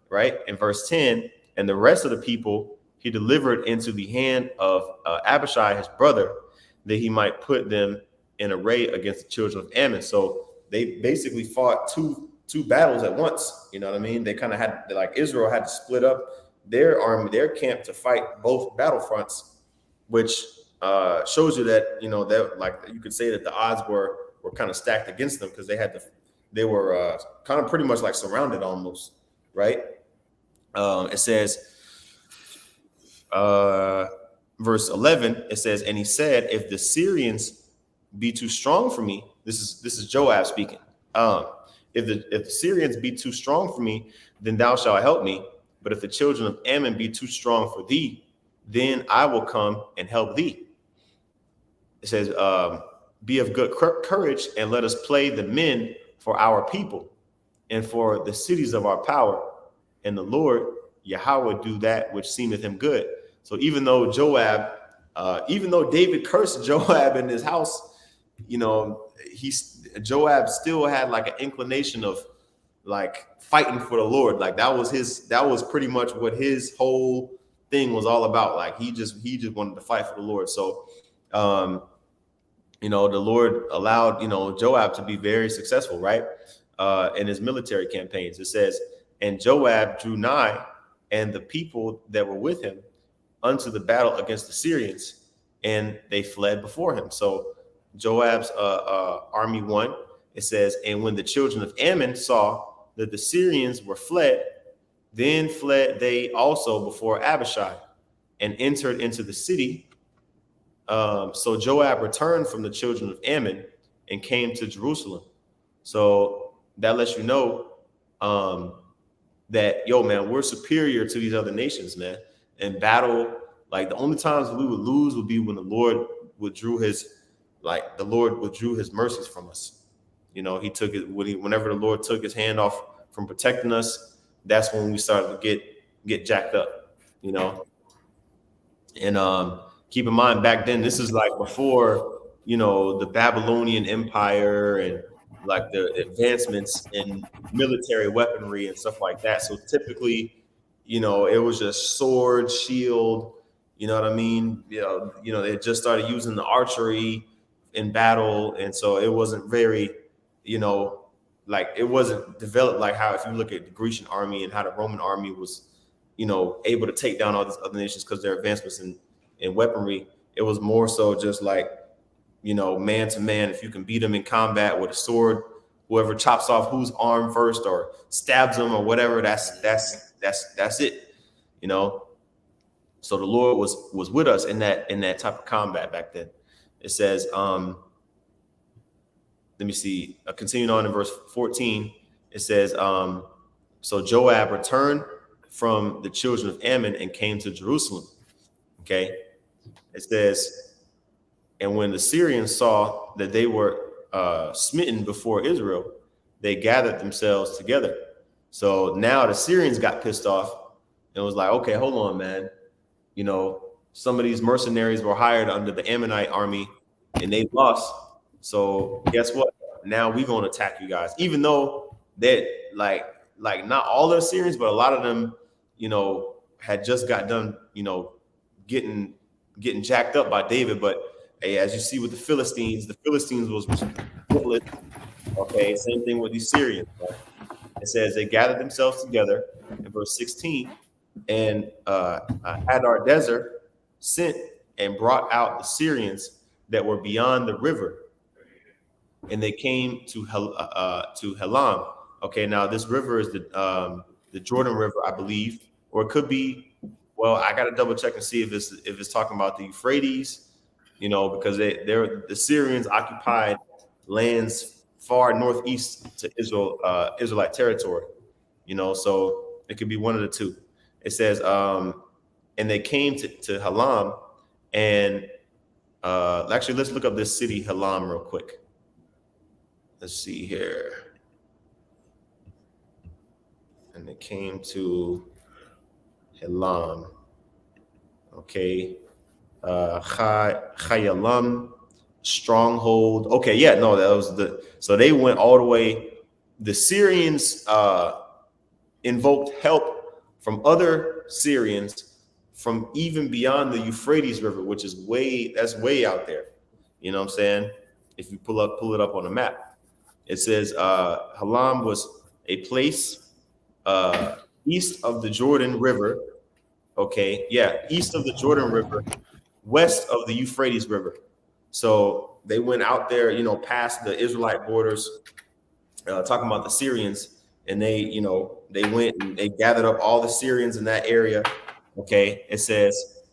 right? In verse 10, and the rest of the people he delivered into the hand of Abishai, his brother, that he might put them in array against the children of Ammon. So they basically fought two battles at once. You know what I mean? They kind of had, like, Israel had to split up their army, their camp, to fight both battlefronts, which shows you that, that, like, you could say that the odds were kind of stacked against them, because they were kind of pretty much like surrounded almost, right? It says, verse 11, it says, and he said, if the Syrians be too strong for me, this is Joab speaking. If the Syrians be too strong for me, then thou shalt help me. But if the children of Ammon be too strong for thee, then I will come and help thee. It says, be of good courage, and let us play the men for our people and for the cities of our power. And the Lord Yahweh do that which seemeth him good. So even though David cursed Joab in his house, Joab still had like an inclination of like fighting for the Lord. Like that was pretty much what his whole thing was all about. Like he just wanted to fight for the Lord. So the Lord allowed Joab to be very successful, right? In his military campaigns. It says, and Joab drew nigh, and the people that were with him, unto the battle against the Syrians, and they fled before him. So Joab's army won. It says, and when the children of Ammon saw that the Syrians were fled, then fled they also before Abishai, and entered into the city. So Joab returned from the children of Ammon and came to Jerusalem. So that lets you know that, man, we're superior to these other nations, man. In battle, like the only times we would lose would be when the Lord withdrew his mercies from us. He took it whenever the Lord took his hand off from protecting us. That's when we started to get jacked up, And keep in mind, back then, this is like before, the Babylonian Empire and like the advancements in military weaponry and stuff like that. So typically, it was just sword, shield, you know what I mean? They just started using the in battle. And so it wasn't very, like it wasn't developed like how, if you look at the Grecian army and how the Roman army was, able to take down all these other nations because their advancements in weaponry. It was more so just like, man to man. If you can beat them in combat with a sword, whoever chops off whose arm first or stabs them or whatever, that's it, So the Lord was with us in that type of combat back then. It says, let me see, continuing on in verse 14, it says, so Joab returned from the children of Ammon and came to Jerusalem. Okay. It says, and when the Syrians saw that they were smitten before Israel, they gathered themselves together. So now the Syrians got pissed off and was like, okay, hold on, man. You know, some of these mercenaries were hired under the Ammonite army and they lost. So guess what? Now we're going to attack you guys, even though that like not all the Syrians, but a lot of them, you know, had just got done, you know, getting jacked up by David. But hey, as you see with the Philistines was ruthless. Okay, same thing with these Syrians. Right? It says they gathered themselves together in verse 16, and Hadarezer sent and brought out the Syrians that were beyond the river, and they came to Helam. Okay, now this river is the Jordan River, I believe, or it could be. Well, I got to double check and see if it's talking about the Euphrates, you know, because the Syrians occupied lands far northeast to Israelite territory, you know, so it could be one of the two. It says, and they came to Halam, and actually, let's look up this city Halam real quick. Let's see here. And they came to Halam. Okay. Chayalam, stronghold. Okay, yeah, no, that was so they went all the way. The Syrians invoked help from other Syrians from even beyond the Euphrates River, which is way out there. You know what I'm saying? If you pull it up on the map, it says Halam was a place east of the Jordan River. Okay, yeah, east of the Jordan River, west of the Euphrates River. So they went out there, you know, past the Israelite borders, talking about the Syrians, and they went and they gathered up all the Syrians in that area. Okay, it says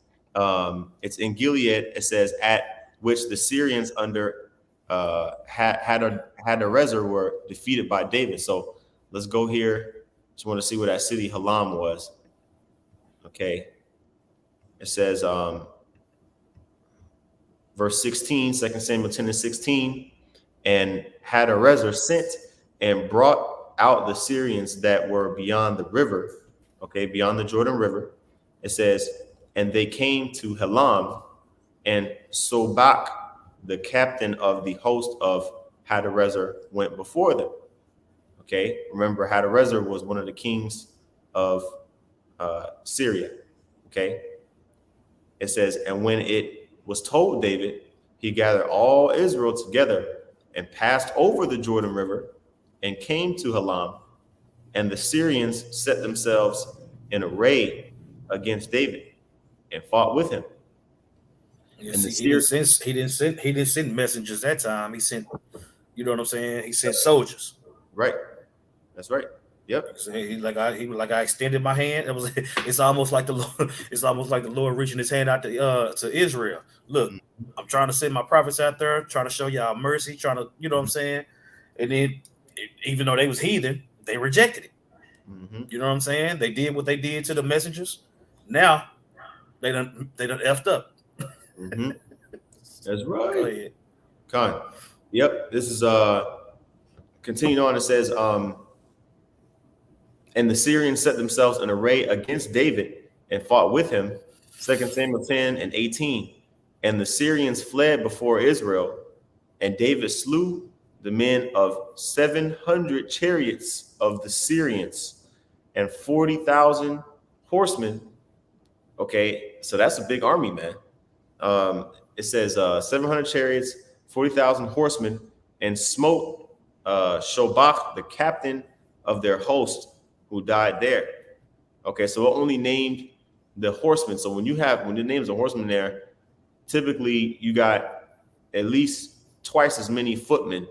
it's in Gilead. It says at which the Syrians under Hadarezer were defeated by David. So let's go here. Just want to see where that city Halam was. Okay, it says verse 16, 2 Samuel 10 and 16, and Hadarezer sent and brought out the Syrians that were beyond the river, okay, beyond the Jordan River. It says, and they came to Halam, and Sobak, the captain of the host of Hadarezer, went before them. Okay, remember Hadarezer was one of the kings of Syria. Okay, it says, and when it was told David, he gathered all Israel together and passed over the Jordan River and came to Halam, and the Syrians set themselves in array against David and fought with him. Yeah, and he didn't send messengers that time. He sent, you know what I'm saying? He sent soldiers. Right. That's right. Yep. I extended my hand. It's almost like the Lord reaching his hand out to Israel. Look, I'm trying to send my prophets out there, trying to show y'all mercy, trying to, you know what I'm saying? And then even though they was heathen, they rejected it. Mm-hmm. You know what I'm saying? They did what they did to the messengers. Now they done effed up. Mm-hmm. That's right. Go ahead. Con. Yep. This is continuing on. It says and the Syrians set themselves in array against David and fought with him. 2 Samuel 10 and 18. And the Syrians fled before Israel, and David slew the men of 700 chariots of the Syrians and 40,000 horsemen. Okay, so that's a big army, man. It says 700 chariots, 40,000 horsemen, and smote Shobach, the captain of their host, who died there. Okay, so it only named the horsemen. So when the names of horsemen there, typically you got at least twice as many footmen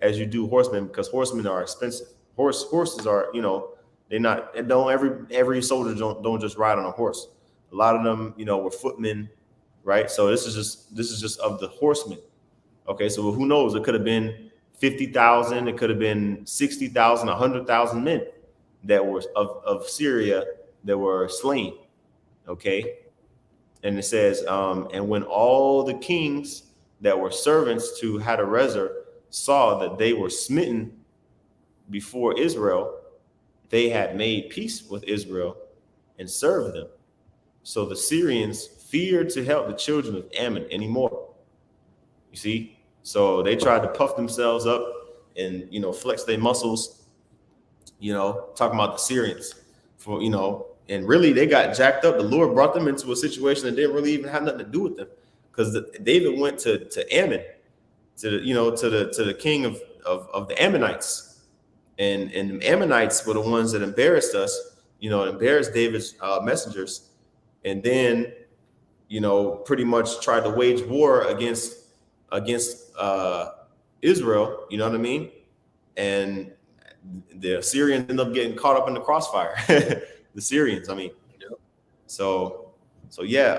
as you do horsemen, because horsemen are expensive. Horses are, you know, every soldier don't just ride on a horse. A lot of them, you know, were footmen, right? So this is just of the horsemen. Okay, so who knows? It could have been 50,000, it could have been 60,000, 100,000 men that were of Syria that were slain. Okay, and it says, and when all the kings that were servants to Hadarezer saw that they were smitten before Israel, they had made peace with Israel and served them. So the Syrians feared to help the children of Ammon anymore. You see? So they tried to puff themselves up and, flex their muscles, talking about the Syrians and really they got jacked up. The Lord brought them into a situation that didn't really even have nothing to do with them, because David went to Ammon, to the king of the Ammonites, and the Ammonites were the ones that embarrassed us, embarrassed David's messengers, and then pretty much tried to wage war against Israel. You know what I mean? And the Syrians end up getting caught up in the crossfire. The Syrians, I mean. Yep. So yeah,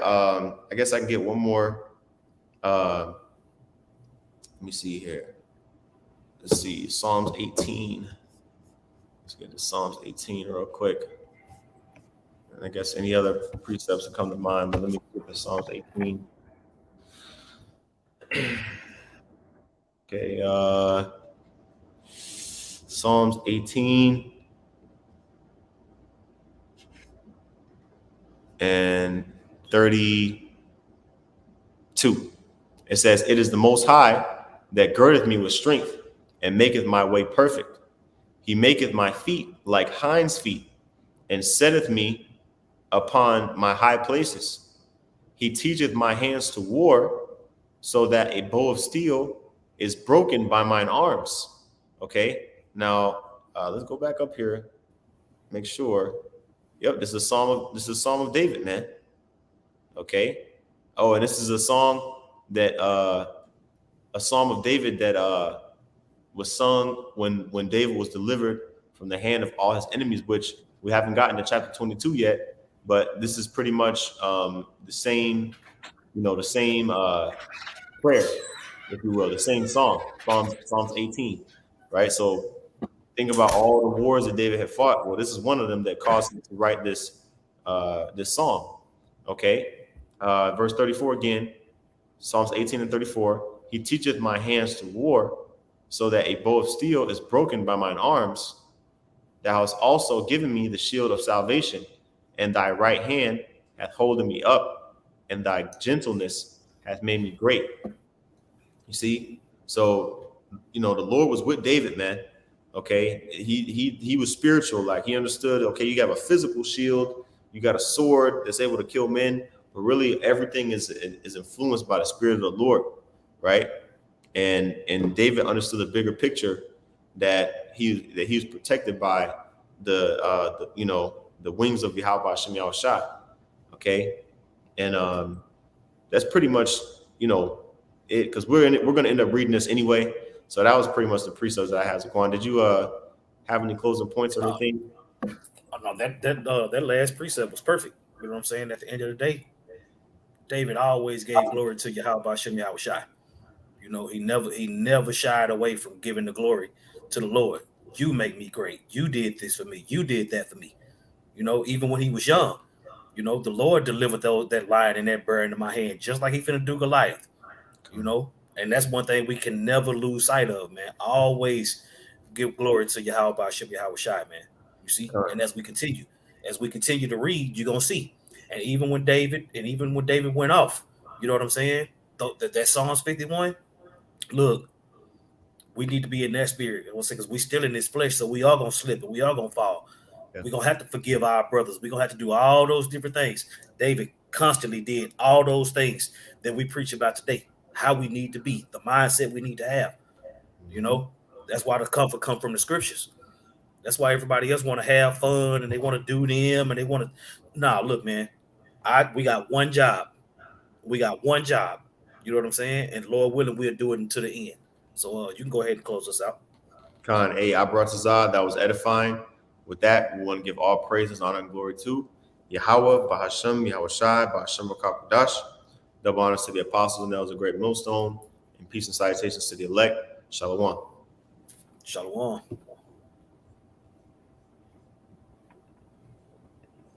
I guess I can get one more. Let me see here. Let's see, Psalms 18. Let's get to Psalms 18 real quick. And I guess any other precepts that come to mind, but let me get to Psalms 18. Okay, Psalms 18 and 32. It says, "It is the Most High that girdeth me with strength and maketh my way perfect. He maketh my feet like hinds' feet and setteth me upon my high places. He teacheth my hands to war, so that a bow of steel is broken by mine arms." Okay, now let's go back up here, make sure. Yep, this is a Psalm of David, man. Okay. Oh, and this is a Psalm of David that was sung when David was delivered from the hand of all his enemies, which we haven't gotten to chapter 22 yet, but this is pretty much the same prayer, if you will, the same song, Psalms 18, right? So think about all the wars that David had fought. Well, this is one of them that caused him to write this song. Okay, verse 34 again, Psalms 18 and 34. "He teacheth my hands to war, so that a bow of steel is broken by mine arms. Thou hast also given me the shield of salvation, and thy right hand hath holden me up, and thy gentleness hath made me great." You see? So, the Lord was with David, man. Okay. He was spiritual. Like, he understood, okay, you have a physical shield, you got a sword that's able to kill men, but really everything is influenced by the Spirit of the Lord, right? And David understood the bigger picture, that he was protected by the wings of Yahweh Hashem Yahushua. Okay. And that's pretty much, it, because we're going to end up reading this anyway. So that was pretty much the precepts that I had. Zaquan, did you have any closing points or anything? No, that last precept was perfect. You know what I'm saying? At the end of the day, David always gave glory to Yahweh Hashem Yahushua. He never shied away from giving the glory to the Lord. You make me great. You did this for me. You did that for me. Even when he was young, the Lord delivered that lion and that bear into my hand, just like he finna do Goliath. And that's one thing we can never lose sight of, man. Always give glory to Yahweh Hashem Yahushua, man. You see, and as we continue to read, you're gonna see. And even when David went off, you know what I'm saying? That Psalms 51. Look, we need to be in that spirit. Because we still in this flesh, so we are gonna slip and we are gonna fall. Yeah. We're gonna have to forgive our brothers. We're gonna have to do all those different things. David constantly did all those things that we preach about today. How we need to be, the mindset we need to have. That's why the comfort comes from the scriptures. That's why everybody else want to have fun and they want to do them and they want to. Nah, look, man, we got one job. You know what I'm saying? And Lord willing, we'll do it until the end. So you can go ahead and close us out. Khan, hey, I brought Zazad. That was edifying. With that, we want to give all praises, honor, and glory to Yahweh, Bahashem, Yahushai, Bahashem Rakakudash. Double honors to the apostles, and that was a great millstone. And peace and salutations to the elect. Shalom. Shalom.